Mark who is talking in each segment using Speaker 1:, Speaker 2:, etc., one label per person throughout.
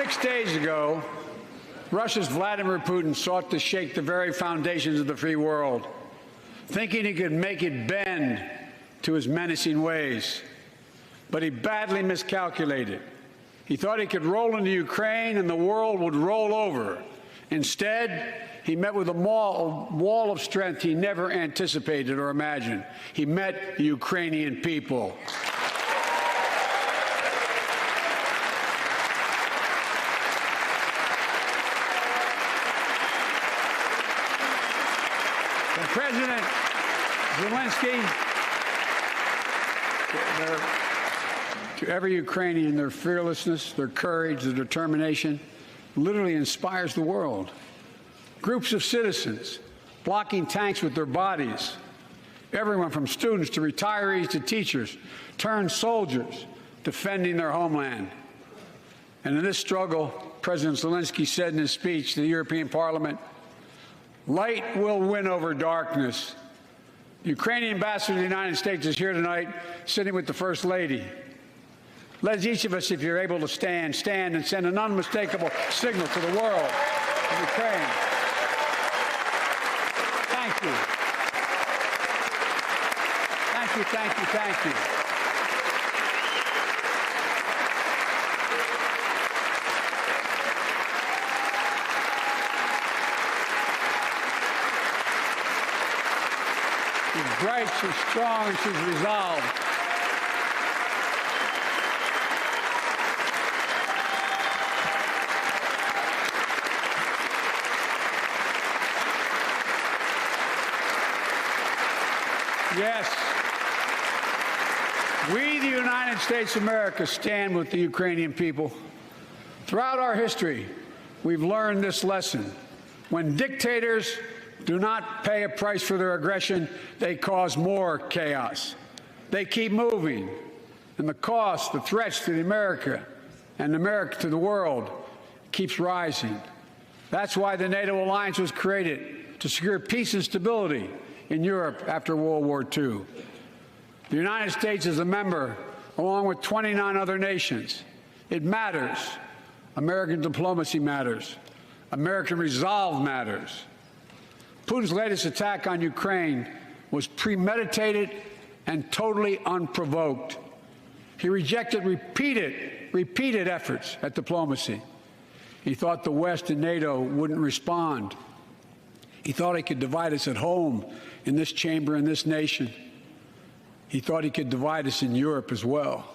Speaker 1: 6 days ago, Russia's Vladimir Putin sought to shake the very foundations of the free world, thinking he could make it bend to his menacing ways. But he badly miscalculated. He thought he could roll into Ukraine and the world would roll over. Instead, he met with a wall of strength he never anticipated or imagined. He met the Ukrainian people. And President Zelensky, to every Ukrainian, their fearlessness, their courage, their determination literally inspires the world. Groups of citizens blocking tanks with their bodies, everyone from students to retirees to teachers, turned soldiers defending their homeland. And in this struggle, President Zelensky said in his speech to the European Parliament, "Light will win over darkness." The Ukrainian ambassador to the United States is here tonight, sitting with the First Lady. Let each of us, if you're able to stand and send an unmistakable signal to the world of Ukraine. Thank you. Thank you, thank you, thank you. She's bright, she's strong, she's resolved. Yes, we, the United States of America, stand with the Ukrainian people. Throughout our history, we've learned this lesson. When dictators do not pay a price for their aggression, they cause more chaos. They keep moving, and the cost, the threats to America and America to the world keeps rising. That's why the NATO alliance was created, to secure peace and stability in Europe after World War II. The United States is a member, along with 29 other nations. It matters. American diplomacy matters. American resolve matters. Putin's latest attack on Ukraine was premeditated and totally unprovoked. He rejected repeated efforts at diplomacy. He thought the West and NATO wouldn't respond. He thought he could divide us at home, in this chamber, in this nation. He thought he could divide us in Europe as well.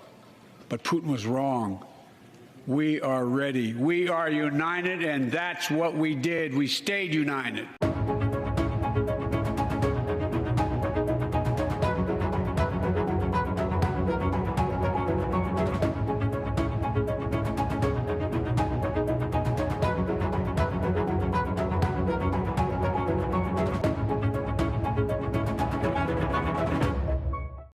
Speaker 1: But Putin was wrong. We are ready. We are united, and that's what we did. We stayed united.